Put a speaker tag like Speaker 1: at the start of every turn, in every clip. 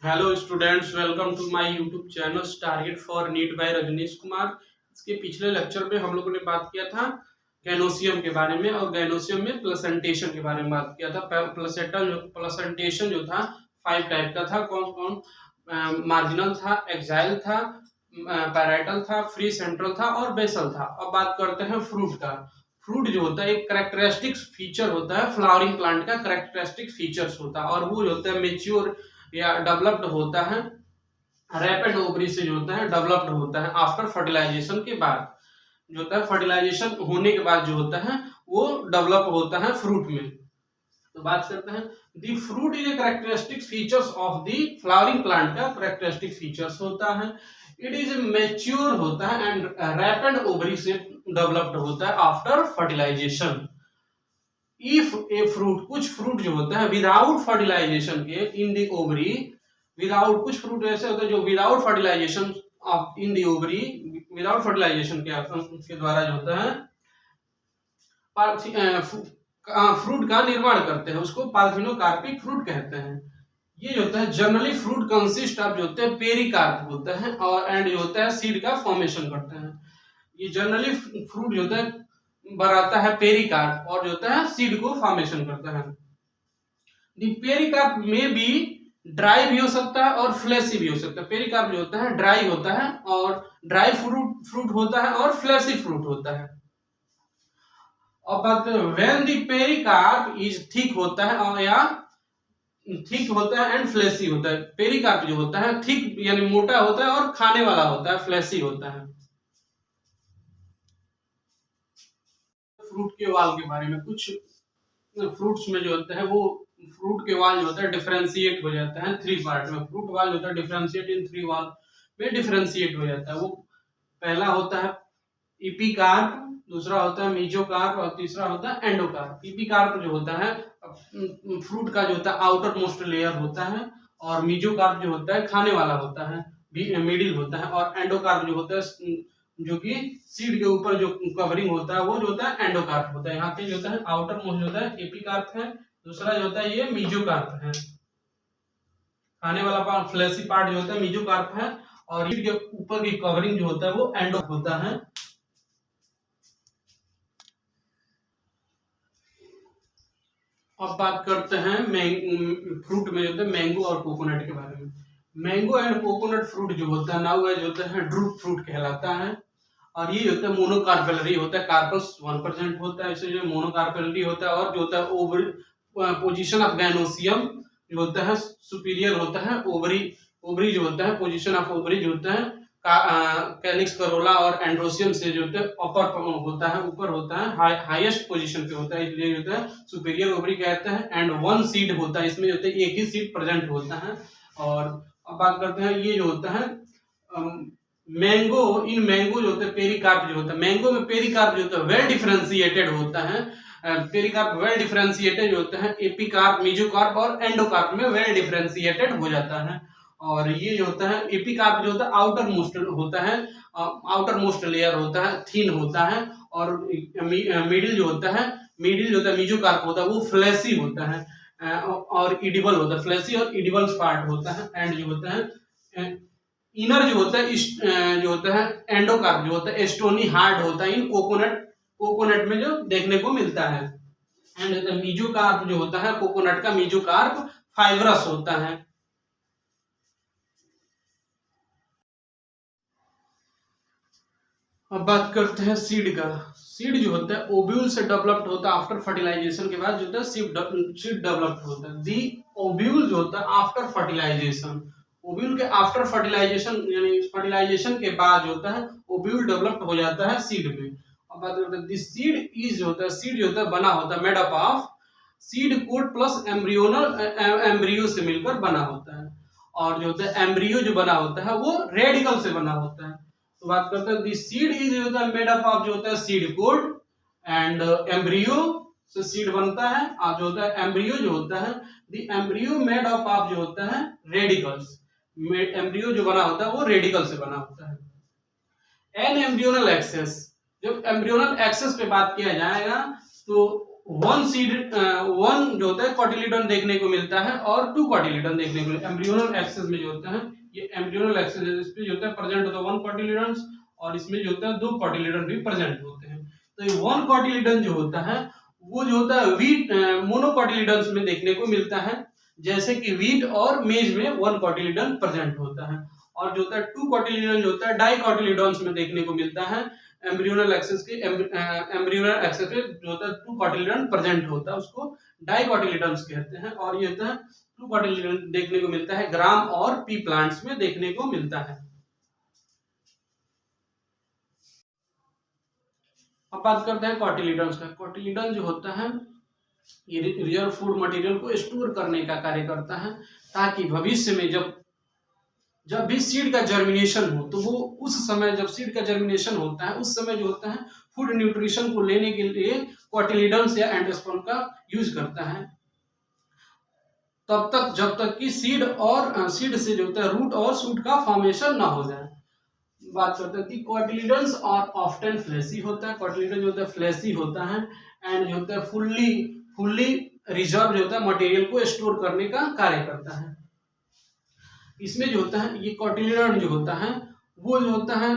Speaker 1: Hello students, welcome to my YouTube channel target for NEET by Rajnish Kumar. इसके पिछले lecture में हम लोगों ने बात किया था गैनोसियम के बारे में, और गैनोसियम में प्लेसेंटेशन के बारे में बात किया था। प्लेसेंटेशन जो था 5 टाइप का था। कौन कौन? मार्जिनल था, एक्साइल था, पैराइटल था, फ्री सेंट्रल था और बेसल था। अब बात करते हैं फ्रूट का। फ्रूट जो होता है एक करेक्टरिस्टिक फीचर होता है, फ्लावरिंग प्लांट का करेक्टरिस्टिक फीचर्स होता है, और वो जो होता है मेच्योर या डेवलप्ड होता है रैपिड ओवरी से, जो होता है डेवलप्ड होता है आफ्टर फर्टिलाइजेशन के बाद। जो होता है फर्टिलाइजेशन होने के बाद जो होता है वो डेवलप होता है फ्रूट में। तो बात करते हैं the fruit is a characteristic features of the flowering plant का करेक्टरिस्टिक फीचर्स होता है। इट इज मेच्योर होता है एंड रैपिड ओवरी से डेवलप्ड होता है after fertilization. If a fruit, कुछ फ्रूट जो होता है विदाउट फर्टिलाइजेशन के इन दी ओवरी, विदाउट, कुछ फ्रूट ऐसे होते हैं जो without fertilization of in the ovary, without fertilization के द्वारा जो होता है फ्रूट का निर्माण करते हैं, उसको पार्थिनोकार्पिक फ्रूट कहते हैं। ये जो होता है जनरली फ्रूट कंसिस्ट ऑफ जो होते हैं पेरिकार्प होता है, और एंड जो होता है सीड का फॉर्मेशन करते हैं। ये जनरली फ्रूट जो होता है बनाता है पेरिकार्प, और जो होता है सीड को फॉर्मेशन करता है। दी पेरिकार्प में भी ड्राई भी हो सकता है और फ्लैसी भी हो सकता है। पेरिकार्प जो होता है ड्राई होता है, और ड्राई फ्रूट होता है, और फ्लैसी फ्रूट होता है। और बात करें when the pericarp is thick होता है, और या थिक होता है एंड फ्लैसी होता है। पेरिकार्प जो होता है थिक यानी मोटा होता है और खाने वाला होता है, फ्लैसी होता है। फ्रूट के वाल के बारे में, कुछ फ्रूट्स में जो होता है वो फ्रूट के वाल जो होता है डिफरेंशिएट हो जाता है 3 पार्ट में। फ्रूट वाल जो होता है डिफरेंशिएट इन 3 वाल में डिफरेंशिएट हो जाता है। वो पहला होता है इपिकार्प, दूसरा होता है मेसोकार्प, और तीसरा होता है एंडोकार्प। इपिकार्प जो होता है फ्रूट का जो होता है आउटर मोस्ट लेयर होता है, और मेसोकार्प जो होता है खाने वाला होता है, मिडिल होता है, और एंडोकार्प जो होता है जो कि सीड के ऊपर जो कवरिंग होता है वो जो होता है एंडोकार्प होता है। यहाँ पे जो होता है आउटर मोस्ट जो होता है एपिकार्प है, दूसरा जो होता है ये मेसोकार्प है। खाने वाला पार्ट फ्लैशी पार्ट जो होता है मेसोकार्प है, और सीड के ऊपर की कवरिंग जो होता है वो एंडोकार्प होता है। अब बात करते हैं फ्रूट में जो होता है मैंगो और कोकोनट के बारे में। मैंगो एंड कोकोनट फ्रूट जो होता है नाउ जो होता है ड्रूप फ्रूट कहलाता है, और ये होता है मोनोकार्पेलरी होता है, कार्पस 1% होता है, इसलिए मोनोकार्पेलरी होता है। और जो होता है ओवरी पोजीशन ऑफ गैनोसियम जो होता है सुपीरियर होता है। ओवरी जो होता है पोजीशन ऑफ ओवरी जो होता है कैलिक्स करोला और एंड्रोसियम से जो होता है अपर होता है, ऊपर होता है, हाईएस्ट पोजीशन पे होता है, इसलिए जो होता है सुपीरियर ओवरी कहते हैं। एंड 1 सीड होता है, इसमें जो होता है एक ही सीड प्रेजेंट होता है। और अब बात करते हैं ये जो होता है मैंगो, इन मैंगो जो होता है पेरिकार्प जो होता है, मैंगो में पेरिकार्प जो होता है वेल डिफरेंशिएटेड होता है। पेरिकार्प वेल डिफरेंशिएटेड जो होता है एपिकार्प, मेसोकार्प और एंडोकार्प में वेल डिफरेंशिएटेड हो जाता है। और ये जो होता है एपिकार्प जो होता है आउटर मोस्ट होता है, आउटर मोस्ट लेयर होता है, थिन होता है, और मिडिल जो होता है मेसोकार्प होता है वो फ्लैशी होता है, और इडिबल होता है, फ्लैशी और इडिबल पार्ट होता है। एंड जो होता है इनर जो होता है जो होता है एंडोकार्प जो होता है स्टोनी हार्ड होता है, इन कोकोनट में जो देखने को मिलता है। एंड मेसोकार्प जो होता है कोकोनट का मेसोकार्प फाइब्रस होता है। अब बात करते हैं सीड का। सीड जो होता है ओव्यूल से डेवलप्ड होता है आफ्टर फर्टिलाइजेशन के बाद जो होता है सीड डेवलप्ड होता है। दी ओव्यूल जो होता है आफ्टर फर्टिलाइजेशन, ओव्यूल के आफ्टर फर्टिलाइजेशन यानी फर्टिलाइजेशन के बाद जो होता है ओव्यूल डेवलप्ड हो जाता है सीड में। अब बात करते हैं दी सीड इज जो होता है, सीड जो होता है बना होता है made up of seed coat plus embryo से मिलकर बना होता है। और जो होता है एम्ब्रियो जो बना होता है वो रेडिकल से बना होता है। तो बात करते हैं दी सीड इज होता है मेड अप ऑफ जो होता है सीड कोट एंड एम्ब्रियो से सीड बनता है, और जो होता है एम्ब्रियो जो होता है दी एम्ब्रियो मेड अप ऑफ जो होता है रेडिकल्स, एम्ब्रियो जो बना होता है वो रेडिकल से बना होता है। एन एम्ब्रियोनल एक्सेस, जब एम्ब्रियोनल एक्सेस पे बात किया जाएगा तो वन जो होता है कॉटिलीडन देखने को मिलता है और 2 कॉटिलीडन देखने को मिलता है। एम्ब्रियोनल एक्सेस में जो होता है, ये एम्ब्रियोनल एक्सेस है, इस पे जो होता है प्रेजेंट होता है 1 कॉटिलीडन्स और इसमें जो होता है 2 कॉटिलीडन भी प्रेजेंट होते हैं। तो ये 1 कॉटिलीडन जो होता है वो जो होता है वीट मोनोकॉटिलीडन्स में देखने को मिलता है, जैसे कि वीट और मेज में 1 कॉटिलीडन प्रेजेंट होता है। और जो होता है 2 कॉटिलीडन जो होता है डाइकॉटिलीडन्स में देखने को मिलता है। एम्ब्रियोनल एक्सेस पे जो होता है 2 कॉटिलीडन प्रेजेंट होता है, उसको डाइकॉटिलीडन्स कहते हैं। और ये होता है 2 कॉटिलीडन देखने को मिलता है ग्राम और पी प्लांट्स में देखने को मिलता है। अब बात करते हैं कॉटिलीडन्स का। कॉटिलीडन जो होता है ये रिजर्व फूड मटेरियल को स्टोर करने का कार्य करता है, ताकि भविष्य में जब भी सीड का जर्मिनेशन हो तो वो उस समय, जब सीड का जर्मिनेशन होता है उस समय जो होता है फूड न्यूट्रिशन को लेने के लिए कॉटिलीडन्स या एंडोस्पर्म का यूज करता है, तब तक जब तक कि सीड से जो होता है रूट और शूट का फॉर्मेशन ना हो जाए। बात करते हैं कॉटिलीडन्स और ऑफ्टन फ्लैशी होता है। कॉटिलीडन जो होता है फ्लैशी होता है एंड जो होता है फुल्ली रिजर्व जो होता है मटेरियल को स्टोर करने का कार्य करता है। इसमें जो होता है ये कॉटिलीडन जो होता है वो जो होता है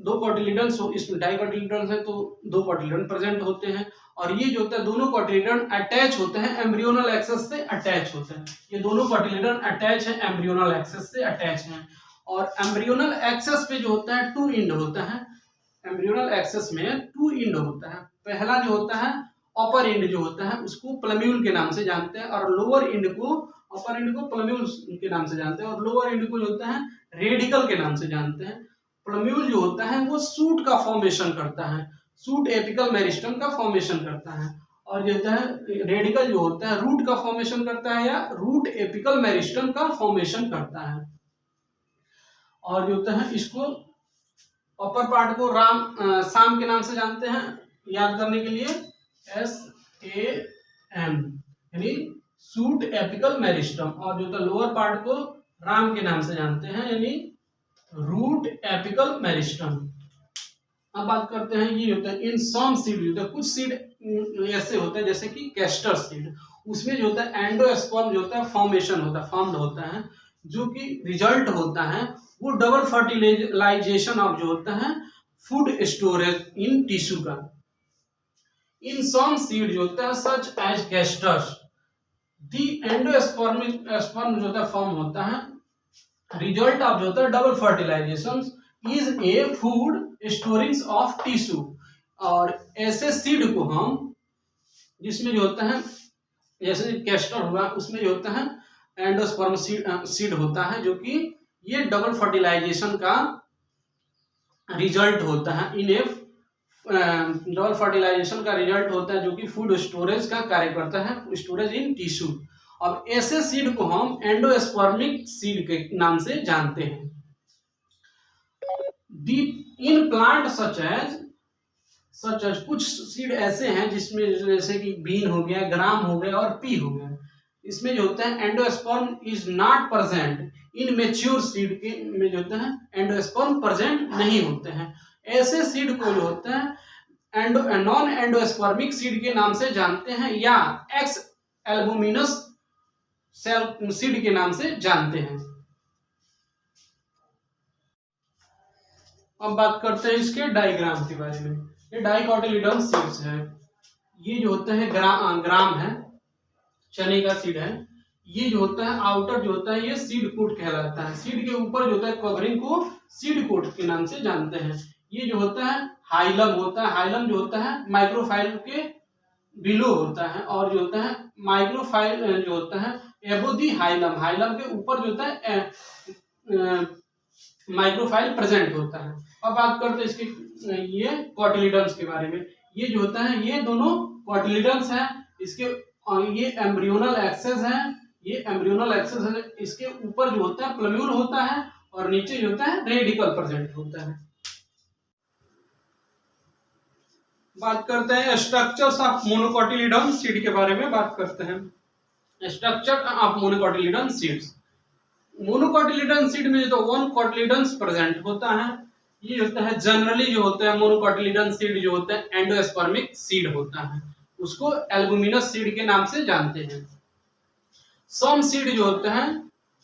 Speaker 1: 2 कॉटिलीडन्स, इसमें डाइकॉटिलीडन्स है तो 2 कॉटिलीडन प्रेजेंट होते हैं। और ये जो होता है दोनों कॉटिलीडन अटैच होते हैं एम्ब्रियोनल एक्सेस से अटैच होते हैं। ये दोनों कॉटिलीडन अटैच है एम्ब्रियोनल एक्सेस से अटैच हैं। और एम्ब्रियोनल एक्सेस पे जो होता है 2 इंड होता है। एम्ब्रियोनल एक्सेस में 2 इंड होता है। पहला जो होता है अपर इंड जो होता है उसको प्लम्यूल के नाम से जानते हैं, और लोअर इंड को, अपर इंड को प्लम्यूल के नाम से जानते हैं और लोअर इंड को जो होता है रेडिकल के नाम से जानते हैं। प्लम्यूल जो होता है वो सूट का फॉर्मेशन करता है, सूट एपिकल मेरिस्टम का फॉर्मेशन करता है। और जो होता है रेडिकल जो होता है रूट का फॉर्मेशन करता है या रूट एपिकल मेरिस्टम का फॉर्मेशन करता है। और जो होता है इसको अपर पार्ट को साम के नाम से जानते हैं, याद करने के लिए SAM यानी सूट एपिकल मेरिस्टम। और जो होता है लोअर पार्ट को राम के नाम से जानते हैं यानी रूट एपिकल मेरिस्टम। अब बात करते हैं ये होता है इन सम सीड, होता है कुछ सीड ऐसे होते हैं जैसे कि कैस्टर सीड, उसमें जो होता है एंडोस्पर्म जो होता है फॉर्मेशन होता है, फॉर्म्ड होता है, जो कि रिजल्ट होता है वो डबल फर्टिलाइजेशन ऑफ जो होता है फूड स्टोरेज इन टिश्यू का। इन सम सीड जो होता है सच एज कैस्टर्स दी एंडोस्पर्म जो होता है फॉर्म होता है, रिजल्ट ऑफ जो होता है double fertilization is a food storings of tissue. और ऐसे सीड को हम, जिसमें जो होता है जैसे कैस्टर हुआ उसमें जो होता है एंडोस्पर्म सीड होता है, जो कि ये डबल फर्टिलाइजेशन का रिजल्ट होता है। इन ए डबल फर्टिलाइजेशन का रिजल्ट होता है जो कि फूड स्टोरेज का कार्य करता है, स्टोरेज इन टिश्यू। अब ऐसे सीड को हम एंडोस्पर्मिक सीड के नाम से जानते हैं। इन प्लांट सच एज कुछ सीड ऐसे हैं जिसमें जैसे कि बीन हो गया, ग्राम हो गया और पी हो गया, इसमें जो होता है endosperm is not present. In mature seed के में जो होता है एंडोस्पर्म प्रेजेंट नहीं होते हैं। ऐसे सीड को जो होता है नॉन एंडोस्पर्मिक सीड के नाम से जानते हैं या एक्स एल्बुमिनस सेल सीड के नाम से जानते हैं। अब बात करते हैं इसके डायग्राम के बारे में। ये डाइकोटिलीडन सीड्स है। ये जो होता है ग्राम है, चने का सीड है। ये जो होता है आउटर जो होता है ये सीड कोट कहलाता है। सीड के ऊपर जो होता है कवरिंग को सीड कोट के नाम से जानते हैं। ये जो होता है हाइलम होता है। हाइलम जो होता है माइक्रोफाइल के बिलो होता है, और जो होता है माइक्रोफाइल जो होता है एबो दी हाइलम, हाइलम के ऊपर जो होता है माइक्रोफाइल प्रेजेंट होता है। अब बात करते हैं इसके ये कॉटिलीडन्स के बारे में। ये जो होता है ये दोनों कॉटिलीडन्स हैं। इसके ये एम्ब्रियोनल एक्सेस है, ये एम्ब्रियोनल एक्सेस है। इसके ऊपर जो होता है प्लम्यूल होता है और नीचे जो होता है रेडिकल प्रेजेंट होता है। बात करते हैं स्ट्रक्चर्स ऑफ मोनोकोटिलीडन सीड के बारे में बात करते हैं। Structure of monocotyledon seeds. Monocotyledon seed में जो 1 कोटिलीडन्स प्रेजेंट होता है। ये होता है जनरली जो होता है मोनोकोटिलीडन सीड जो होता है एंडोस्पर्मिक सीड होता है। उसको एल्बुमिनस सीड के नाम से जानते हैं। सम सीड जो होते हैं,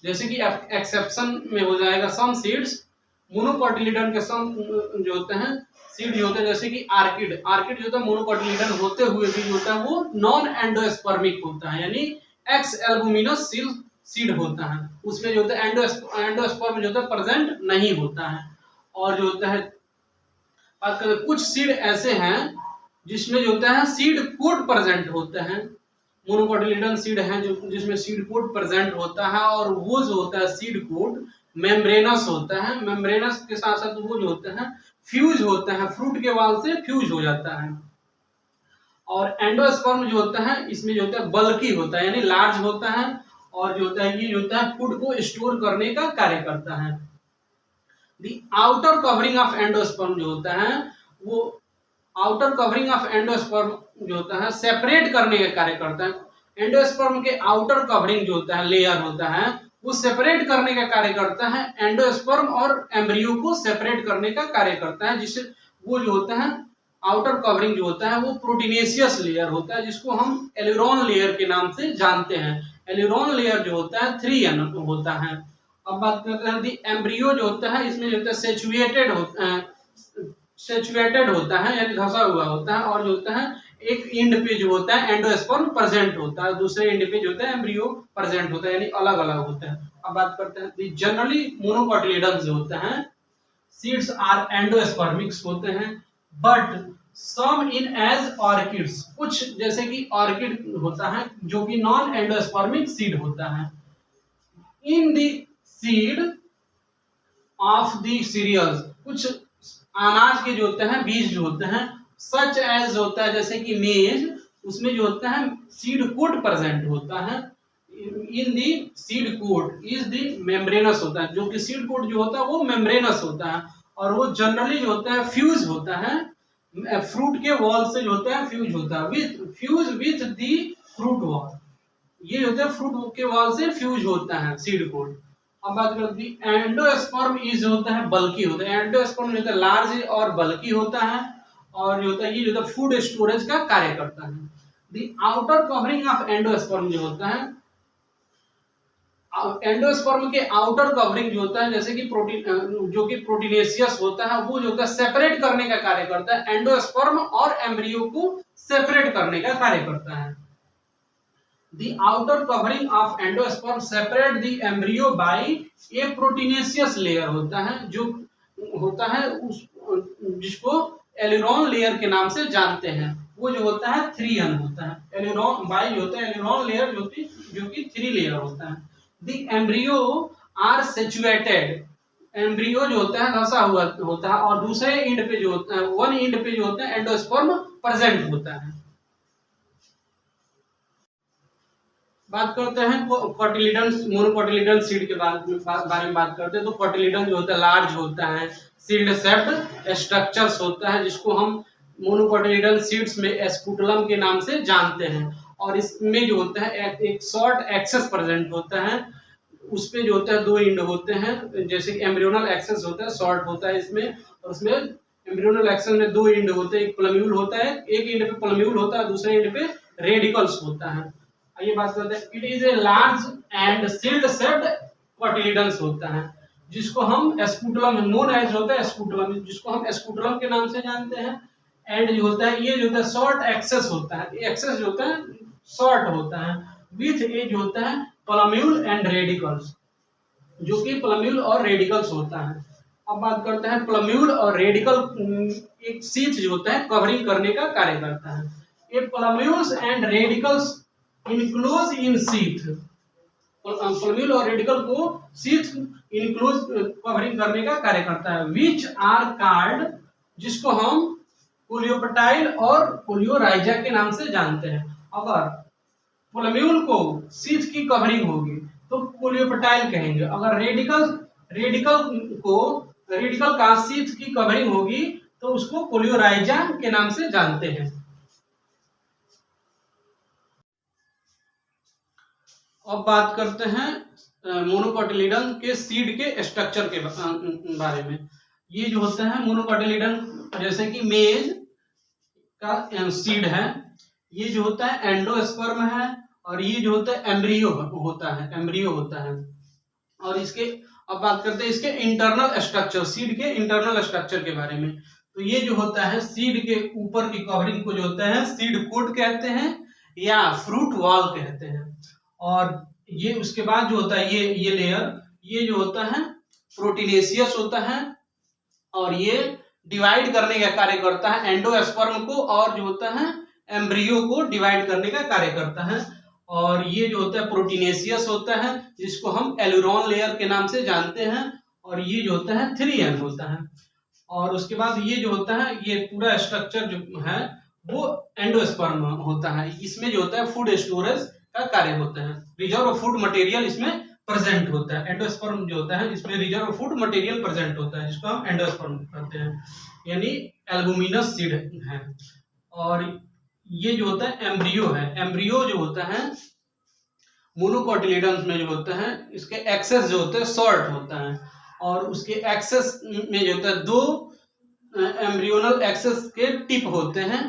Speaker 1: जैसे कि एक्सेप्शन में हो जाएगा सम सीड्स, मोनोकोटिलीडन के सम जो होते हैं सीड जो होते हैं, जैसे कि आर्किड जो होता है मोनोकोटिलीडन होते हुए भी जो होता है वो नॉन एंडोस्पर्मिक होता है, यानी एक्स एल्बुमिनस सीड होता है, उसमें जो होता है एंडोस्पर्म जो होता है प्रेजेंट नहीं होता है। और जो होता है कुछ सीड ऐसे हैं जिसमें जो होता है सीड कोट प्रेजेंट होते हैं, मोनोकोटिलीडन सीड है जो जिसमें सीड कोट प्रेजेंट होता है, और वो जो होता है सीड कोट मेम्ब्रेनस होता है, मेम्ब्रेनस के साथ साथ वो जो होता है फ्यूज होता है, फ्रूट के वाल से फ्यूज हो जाता है। और एंडोस्पर्म जो होता है इसमें जो होता है बल्की होता है, यानी लार्ज होता है, और जो होता है ये जो होता है फूड को स्टोर करने का कार्य करता है। The outer covering of endosperm जो होता है वो आउटर कवरिंग ऑफ एंडोस्पर्म जो होता है सेपरेट करने का कार्य करता है। एंडोस्पर्म के आउटर कवरिंग जो होता है लेयर होता है वो सेपरेट करने का कार्य करता है, एंडोस्पर्म और एम्ब्रियो को सेपरेट करने का कार्य करता है, जिससे वो जो होता है आउटर कवरिंग जो होता है वो प्रोटीनेशियस लेयर होता है, जिसको हम एलिरोन लेयर के नाम से जानते हैं। एलिरोन लेयर जो होता है 3n होता है। अब बात करते हैं दी एम्ब्रियो जो होता है, इसमें जो होता है सेचुएटेड होता है यानी धंसा हुआ होता है, और जो होता है एक एंड पे जो होता है एंडोस्पर्म प्रेजेंट होता है, दूसरे एंड पे जो होता है एम्ब्रियो प्रेजेंट होता है, यानी अलग अलग होता है। अब बात करते हैं दी जनरली मोनोकोटिलीडन जो होते हैं सीड्स आर एंडोस्पर्मिक्स होते हैं, but some in as orchids, कुछ जैसे कि ऑर्किड होता है जो कि नॉन एंडोस्पर्मिक सीड होता है। In the seed of the serials, कुछ अनाज के जो होते हैं बीज जो होते हैं, सच एज होता है जैसे कि मेज, उसमें जो होता है सीड कोट प्रेजेंट होता है। In the seed coat is the membranous होता है, जो कि सीड कोट जो होता है वो मेम्ब्रेनस होता है, और वो जनरली जो होता है फ्यूज होता है फ्रूट के वॉल से, जो होता है फ्यूज होता है fuse with the fruit wall, ये होता है फ्रूट के वॉल से फ्यूज होता है सीड कोट। अब बात करते हैं एंडोस्पर्म इज होता है बल्की होता है, एंडोस्पर्म जो होता है लार्ज और बल्की होता है, और जो होता है ये जो होता है फूड स्टोरेज का कार्य करता है। The outer covering of endosperm जो होता है, एंडोस्पर्म के आउटर कवरिंग जो होता है जैसे कि प्रोटीन जो कि प्रोटीनेशियस होता है, वो जो होता है सेपरेट करने का कार्य करता है, एंडोस्पर्म और एम्ब्रियो को सेपरेट करने का कार्य करता है। The outer covering of endosperm separate the embryo by a proteinaceous layer होता है, जो होता है उस जिसको एलिरोन लेयर के नाम से जानते हैं, वो जो होता है 3n होता है। एलिरोन बाई जो होता है एलिरोन लेयर जो कि 3 लेयर होता है। The embryo are situated, embryo जो होता है धंसा हुआ होता है, और दूसरे एंड पे जो होता है वन एंड पे जो होता है एंडोस्पर्म प्रेजेंट होता है। बात करते हैं कोटिलीडन मोनोकोटिलीडन सीड के बारे में बात करते हैं, तो कोटिलीडन जो होता है लार्ज होता है, सील्ड शेप्ड स्ट्रक्चर्स होता है, जिसको हम मोनोकोटिलीडन सीड्स में एस्कुटलम के नाम से जानते हैं, और इसमें जो होता है एक शॉर्ट एक्सेस प्रेजेंट होता है, उसपे जो होता है 2 एंड होते हैं, जैसे कि एम्ब्रियोनल एक्सेस होता है शॉर्ट होता है इसमें, और उसमें एम्ब्रियोनल एक्सेस में 2 एंड होते हैं, एक प्लम्यूल होता है, एक एंड पे प्लम्यूल होता है, दूसरे एंड पे रेडिकल्स होता है। आइए बात करते हैं, it is a large and shield shaped cotyledons होता है, जिसको हम एस्कुटलम नोन एज होता है एस्कुटलम, जिसको हम एस्कुटलम के नाम से जानते हैं। एंड जो होता है ये जो होता है शॉर्ट एक्सेस होता है, एक्सेस जो होता है शॉर्ट होता है, विथ ए जो होता है प्लम्यूल एंड रेडिकल्स, जो कि प्लम्यूल और रेडिकल्स होता है। अब बात करते हैं प्लम्यूल और रेडिकल, एक शीथ जो होता है कवरिंग करने का कार्य करता है। ये plumules and radicles enclose in sheath, plumule और रेडिकल को शीथ इनक्लोज कवरिंग करने का कार्य करता है। विच आर कॉल्ड, जिसको हम कोलियोपेटाइल और कोलियोराइजा के नाम से जानते हैं। अगर प्लम्यूल को शीथ की कवरिंग होगी तो कोलियोपेटाइल कहेंगे, अगर रेडिकल का शीथ की कवरिंग होगी तो उसको कोलियोराइजा के नाम से जानते हैं। अब बात करते हैं मोनोकोटिलीडन के सीड के स्ट्रक्चर के बारे में। ये जो होता है मोनोकोटिलीडन जैसे कि मेज का सीड है, ये जो होता है एंडोस्पर्म है, और ये जो होता है एम्ब्रियो होता है। और इसके अब बात करते हैं इसके इंटरनल स्ट्रक्चर, सीड के इंटरनल स्ट्रक्चर के बारे में। तो ये जो होता है सीड के ऊपर की कवरिंग को जो होता है सीड कोट कहते हैं या फ्रूट वॉल कहते हैं। और ये उसके बाद जो होता है ये लेयर, ये जो होता है प्रोटीनेशियस होता है, और ये डिवाइड करने का कार्य करता है एंडोस्पर्म को, और जो होता है एम्ब्रियो को डिवाइड करने का कार्य करता है। और ये जो होता है प्रोटीनेशियस होता है, जिसको हम एलुरोन लेयर के नाम से जानते हैं, और ये जो होता है 3M होता है। और उसके बाद ये जो होता है ये पूरा स्ट्रक्चर जो है वो एंडोस्पर्म होता है। इसमें जो होता है फूड स्टोरेज का कार्य होता है, रिजर्व ऑफ फूड मटेरियल इसमें प्रेजेंट होता है। एंडोस्पर्म जो होता है इसमें reserve of food material present होता है, जिसको हम एंडोस्पर्म कहते हैं, यानी एल्बुमिनस सीड है। और ये जो होता है एम्ब्रियो है, एम्ब्रियो जो होता है मोनोकोटिलेडन्स में जो होता है इसके एक्सेस जो होता है शॉर्ट होता है, और उसके एक्सेस में जो होता है दो एम्ब्रियोनल एक्सेस के टिप होते हैं।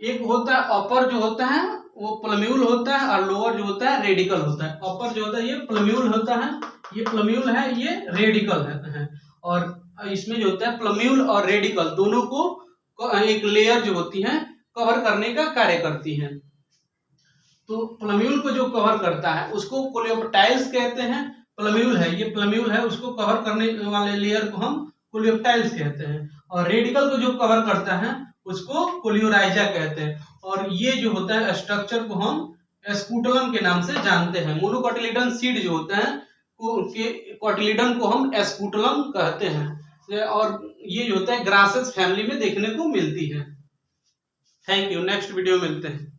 Speaker 1: एक होता है अपर जो होता है वो प्लम्यूल होता है, और लोअर जो होता है रेडिकल होता है। अपर जो होता है ये प्लम्यूल होता है, ये प्लम्यूल है, ये रेडिकल है। और इसमें जो होता है प्लम्यूल और रेडिकल दोनों को एक लेयर जो होती है कवर करने का कार्य करती है। तो प्लम्यूल को जो कवर करता है उसको कोलियोप्टाइल्स कहते हैं। प्लम्यूल है, ये प्लम्यूल है, उसको कवर करने वाले लेयर को हम कोलियोप्टाइल्स कहते हैं। और रेडिकल को जो कवर करता है उसको कोलियोराइजा कहते हैं। और ये जो होता है स्ट्रक्चर को हम स्कूटलम के नाम से जानते हैं। मोनोकोटिलिडन सीड जो होता है कोटिलिडन को हम स्कूटलम कहते हैं। और ये जो होता है ग्रासेस फैमिली में देखने को मिलती है। थैंक यू, नेक्स्ट वीडियो मिलते हैं।